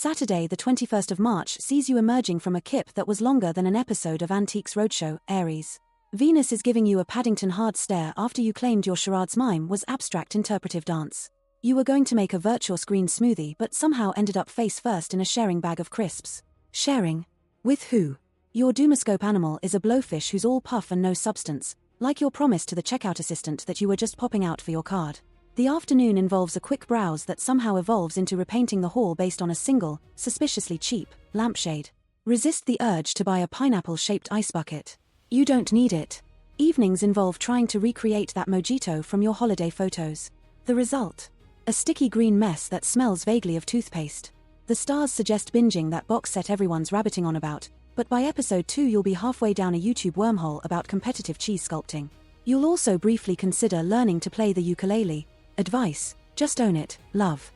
Saturday, the 21st of March, sees you emerging from a kip that was longer than an episode of Antiques Roadshow, Aries. Venus is giving you a Paddington hard stare after you claimed your charade's mime was abstract interpretive dance. You were going to make a virtuous green smoothie but somehow ended up face first in a sharing bag of crisps. Sharing? With who? Your Doomoscope animal is a blowfish who's all puff and no substance, like your promise to the checkout assistant that you were just popping out for your card. The afternoon involves a quick browse that somehow evolves into repainting the hall based on a single, suspiciously cheap, lampshade. Resist the urge to buy a pineapple-shaped ice bucket. You don't need it. Evenings involve trying to recreate that mojito from your holiday photos. The result? A sticky green mess that smells vaguely of toothpaste. The stars suggest binging that box set everyone's rabbiting on about, but by episode 2 you'll be halfway down a YouTube wormhole about competitive cheese sculpting. You'll also briefly consider learning to play the ukulele. Advice: just own it, love.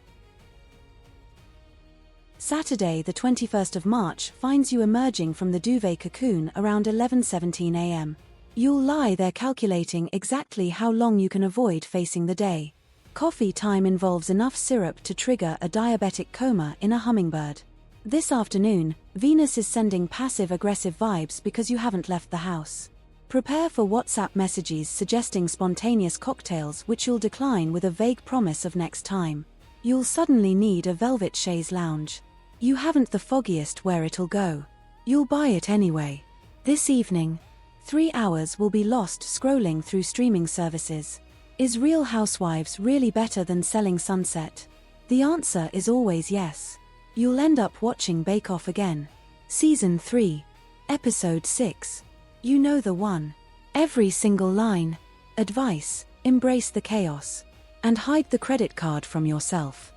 Saturday, the 21st of March, finds you emerging from the duvet cocoon around 11:17 a.m. You'll lie there calculating exactly how long you can avoid facing the day. Coffee time involves enough syrup to trigger a diabetic coma in a hummingbird. This afternoon, Venus is sending passive-aggressive vibes because you haven't left the house. Prepare for WhatsApp messages suggesting spontaneous cocktails which you'll decline with a vague promise of next time. You'll suddenly need a velvet chaise lounge. You haven't the foggiest where it'll go. You'll buy it anyway. This evening, 3 hours will be lost scrolling through streaming services. Is Real Housewives really better than Selling Sunset? The answer is always yes. You'll end up watching Bake Off again. Season 3. Episode 6. You know the one. Every single line. Advice: embrace the chaos. And hide the credit card from yourself.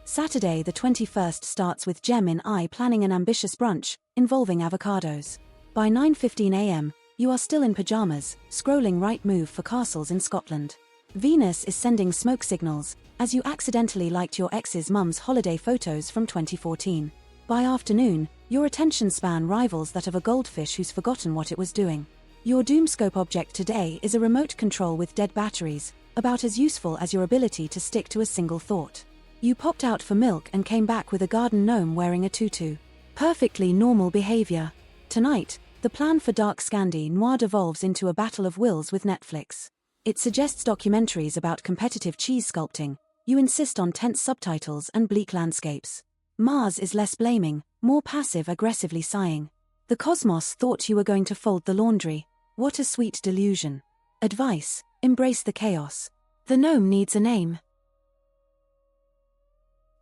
Saturday, the 21st, starts with Gemini planning an ambitious brunch, involving avocados. By 9:15 a.m., you are still in pajamas, scrolling right move for castles in Scotland. Venus is sending smoke signals, as you accidentally liked your ex's mum's holiday photos from 2014. By afternoon, your attention span rivals that of a goldfish who's forgotten what it was doing. Your Doomscope object today is a remote control with dead batteries, about as useful as your ability to stick to a single thought. You popped out for milk and came back with a garden gnome wearing a tutu. Perfectly normal behavior. Tonight, the plan for Dark Scandi Noir devolves into a battle of wills with Netflix. It suggests documentaries about competitive cheese sculpting. You insist on tense subtitles and bleak landscapes. Mars is less blaming, more passive-aggressively sighing. The cosmos thought you were going to fold the laundry. What a sweet delusion. Advice: embrace the chaos. The gnome needs a name.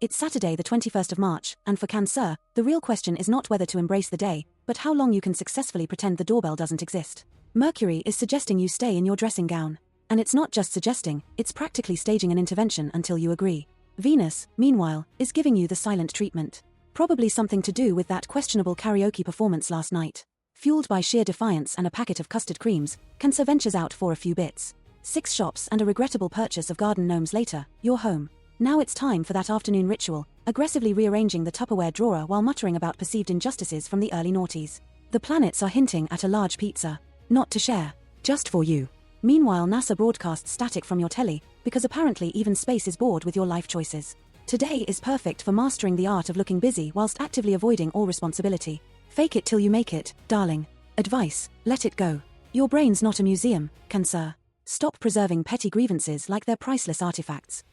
It's Saturday, the 21st of March, and for Cancer, the real question is not whether to embrace the day, but how long you can successfully pretend the doorbell doesn't exist. Mercury is suggesting you stay in your dressing gown. And it's not just suggesting, it's practically staging an intervention until you agree. Venus, meanwhile, is giving you the silent treatment. Probably something to do with that questionable karaoke performance last night. Fueled by sheer defiance and a packet of custard creams, Cancer ventures out for a few bits. 6 shops and a regrettable purchase of garden gnomes later, you're home. Now it's time for that afternoon ritual, aggressively rearranging the Tupperware drawer while muttering about perceived injustices from the early noughties. The planets are hinting at a large pizza. Not to share. Just for you. Meanwhile, NASA broadcasts static from your telly, because apparently even space is bored with your life choices. Today is perfect for mastering the art of looking busy whilst actively avoiding all responsibility. Fake it till you make it, darling. Advice: let it go. Your brain's not a museum, Cancer. Stop preserving petty grievances like they're priceless artifacts.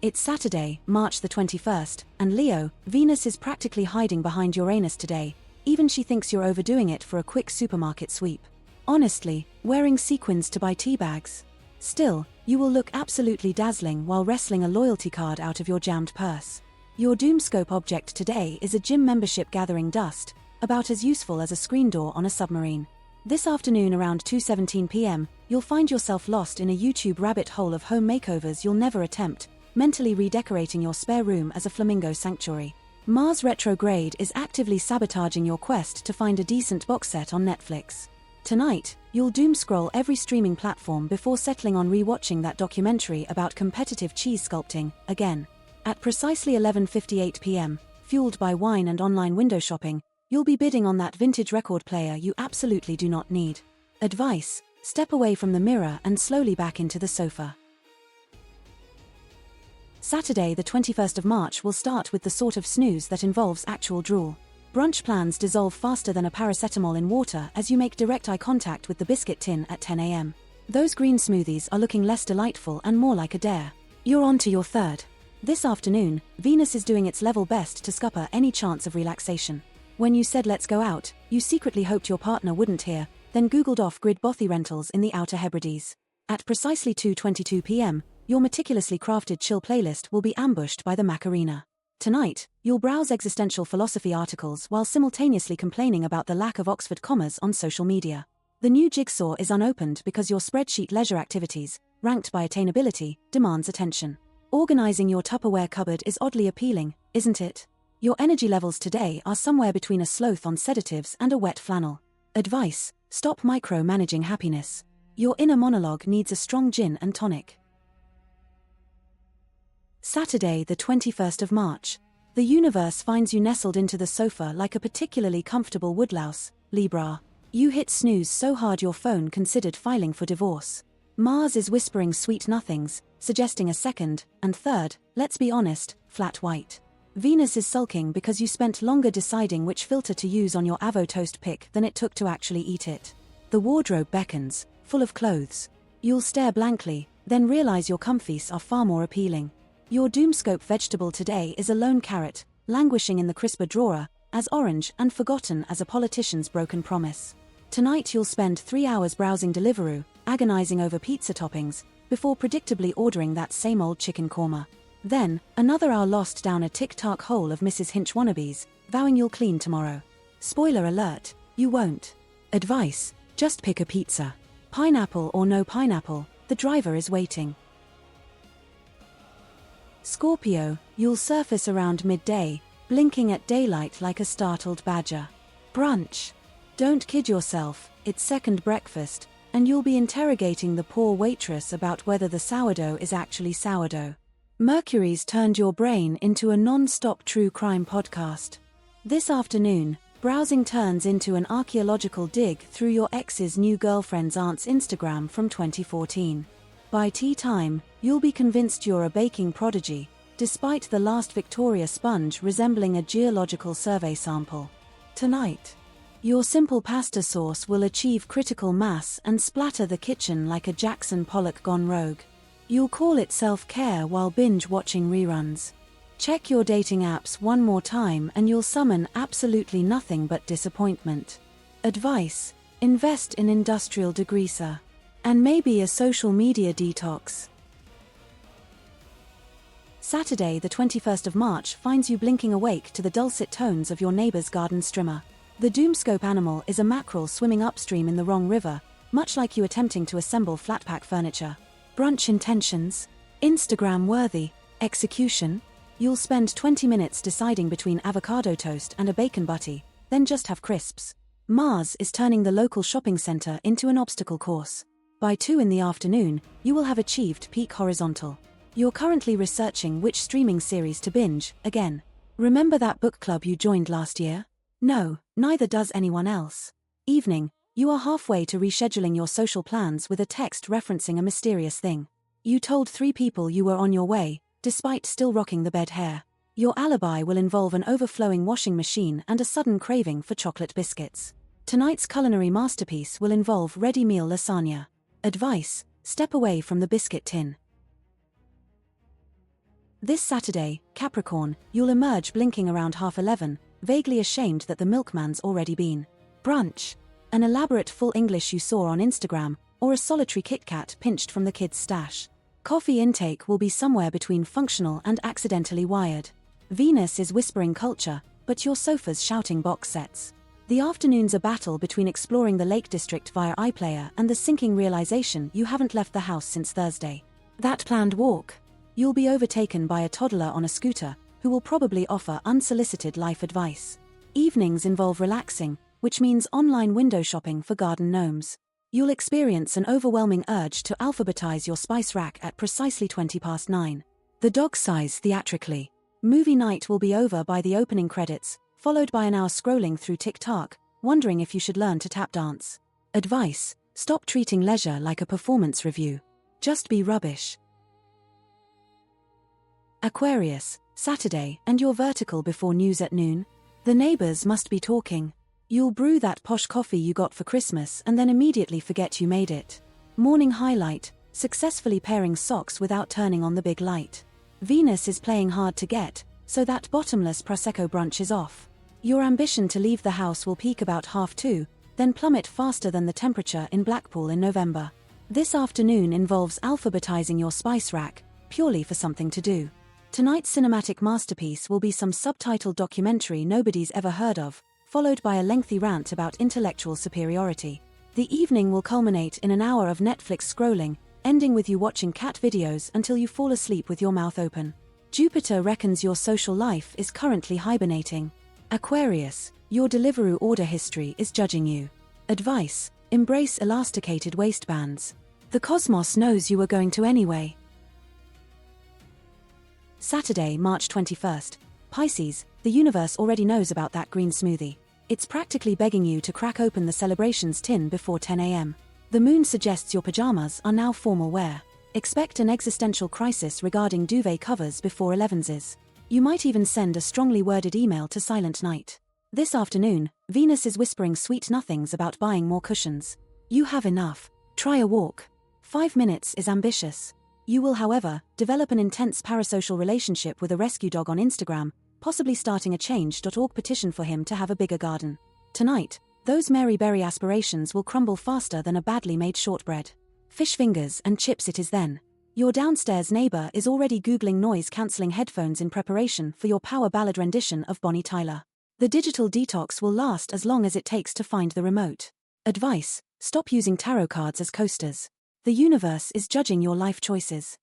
It's Saturday, March the 21st, and Leo, Venus is practically hiding behind Uranus today. Even she thinks you're overdoing it for a quick supermarket sweep. Honestly, wearing sequins to buy tea bags. Still, you will look absolutely dazzling while wrestling a loyalty card out of your jammed purse. Your Doomscope object today is a gym membership gathering dust, about as useful as a screen door on a submarine. This afternoon around 2:17 p.m., you'll find yourself lost in a YouTube rabbit hole of home makeovers you'll never attempt, mentally redecorating your spare room as a flamingo sanctuary. Mars retrograde is actively sabotaging your quest to find a decent box set on Netflix. Tonight, you'll doom scroll every streaming platform before settling on re-watching that documentary about competitive cheese sculpting, again. At precisely 11:58 p.m., fueled by wine and online window shopping, you'll be bidding on that vintage record player you absolutely do not need. Advice: step away from the mirror and slowly back into the sofa. Saturday the 21st of March will start with the sort of snooze that involves actual drool. Brunch plans dissolve faster than a paracetamol in water as you make direct eye contact with the biscuit tin at 10 a.m. Those green smoothies are looking less delightful and more like a dare. You're on to your third. This afternoon, Venus is doing its level best to scupper any chance of relaxation. When you said let's go out, you secretly hoped your partner wouldn't hear, then googled off-grid bothy rentals in the Outer Hebrides. At precisely 2:22 p.m., your meticulously crafted chill playlist will be ambushed by the Macarena. Tonight, you'll browse existential philosophy articles while simultaneously complaining about the lack of Oxford commas on social media. The new jigsaw is unopened because your spreadsheet leisure activities, ranked by attainability, demands attention. Organizing your Tupperware cupboard is oddly appealing, isn't it? Your energy levels today are somewhere between a sloth on sedatives and a wet flannel. Advice: stop micro-managing happiness. Your inner monologue needs a strong gin and tonic. Saturday the 21st of March. The universe finds you nestled into the sofa like a particularly comfortable woodlouse, Libra. You hit snooze so hard your phone considered filing for divorce. Mars is whispering sweet nothings, suggesting a second, and third, let's be honest, flat white. Venus is sulking because you spent longer deciding which filter to use on your Avo toast pic than it took to actually eat it. The wardrobe beckons, full of clothes. You'll stare blankly, then realize your comfies are far more appealing. Your Doomscope vegetable today is a lone carrot, languishing in the crisper drawer, as orange and forgotten as a politician's broken promise. Tonight you'll spend 3 hours browsing Deliveroo, agonizing over pizza toppings, before predictably ordering that same old chicken korma. Then, another hour lost down a tic-tac hole of Mrs. Hinch wannabes, vowing you'll clean tomorrow. Spoiler alert, you won't. Advice: just pick a pizza. Pineapple or no pineapple, the driver is waiting. Scorpio, you'll surface around midday, blinking at daylight like a startled badger. Brunch. Don't kid yourself, it's second breakfast, and you'll be interrogating the poor waitress about whether the sourdough is actually sourdough. Mercury's turned your brain into a non-stop true crime podcast. This afternoon, browsing turns into an archaeological dig through your ex's new girlfriend's aunt's Instagram from 2014. By tea time, you'll be convinced you're a baking prodigy, despite the last Victoria sponge resembling a geological survey sample. Tonight, your simple pasta sauce will achieve critical mass and splatter the kitchen like a Jackson Pollock gone rogue. You'll call it self-care while binge-watching reruns. Check your dating apps one more time and you'll summon absolutely nothing but disappointment. Advice: invest in industrial degreaser. And maybe a social media detox. Saturday the 21st of March finds you blinking awake to the dulcet tones of your neighbor's garden strimmer. The Doomscope animal is a mackerel swimming upstream in the wrong river, much like you attempting to assemble flat-pack furniture. Brunch intentions: Instagram-worthy. Execution: you'll spend 20 minutes deciding between avocado toast and a bacon butty, then just have crisps. Mars is turning the local shopping center into an obstacle course. By 2 in the afternoon, you will have achieved peak horizontal. You're currently researching which streaming series to binge, again. Remember that book club you joined last year? No, neither does anyone else. Evening, you are halfway to rescheduling your social plans with a text referencing a mysterious thing. You told 3 people you were on your way, despite still rocking the bed hair. Your alibi will involve an overflowing washing machine and a sudden craving for chocolate biscuits. Tonight's culinary masterpiece will involve ready meal lasagna. Advice: step away from the biscuit tin. This Saturday, Capricorn, you'll emerge blinking around 11:30, vaguely ashamed that the milkman's already been. Brunch: an elaborate full English you saw on Instagram, or a solitary Kit Kat pinched from the kids' stash. Coffee intake will be somewhere between functional and accidentally wired. Venus is whispering culture, but your sofa's shouting box sets. The afternoon's a battle between exploring the Lake District via iPlayer and the sinking realization you haven't left the house since Thursday. That planned walk. You'll be overtaken by a toddler on a scooter, who will probably offer unsolicited life advice. Evenings involve relaxing, which means online window shopping for garden gnomes. You'll experience an overwhelming urge to alphabetize your spice rack at precisely 9:20. The dog sighs theatrically. Movie night will be over by the opening credits, followed by an hour scrolling through TikTok, wondering if you should learn to tap dance. Advice: stop treating leisure like a performance review. Just be rubbish. Aquarius, Saturday, and you're vertical before news at noon. The neighbors must be talking. You'll brew that posh coffee you got for Christmas and then immediately forget you made it. Morning highlight, successfully pairing socks without turning on the big light. Venus is playing hard to get, so that bottomless Prosecco brunch is off. Your ambition to leave the house will peak about 2:30, then plummet faster than the temperature in Blackpool in November. This afternoon involves alphabetizing your spice rack, purely for something to do. Tonight's cinematic masterpiece will be some subtitled documentary nobody's ever heard of, followed by a lengthy rant about intellectual superiority. The evening will culminate in an hour of Netflix scrolling, ending with you watching cat videos until you fall asleep with your mouth open. Jupiter reckons your social life is currently hibernating. Aquarius, your Deliveroo order history is judging you. Advice: embrace elasticated waistbands. The cosmos knows you were going to anyway. Saturday, March 21st. Pisces, the universe already knows about that green smoothie. It's practically begging you to crack open the celebrations tin before 10 a.m. The moon suggests your pajamas are now formal wear. Expect an existential crisis regarding duvet covers before 11s. You might even send a strongly worded email to Silent Night. This afternoon, Venus is whispering sweet nothings about buying more cushions. You have enough. Try a walk. 5 minutes is ambitious. You will, however, develop an intense parasocial relationship with a rescue dog on Instagram, possibly starting a change.org petition for him to have a bigger garden. Tonight, those Mary Berry aspirations will crumble faster than a badly made shortbread. Fish fingers and chips it is then. Your downstairs neighbor is already Googling noise-cancelling headphones in preparation for your power ballad rendition of Bonnie Tyler. The digital detox will last as long as it takes to find the remote. Advice: stop using tarot cards as coasters. The universe is judging your life choices.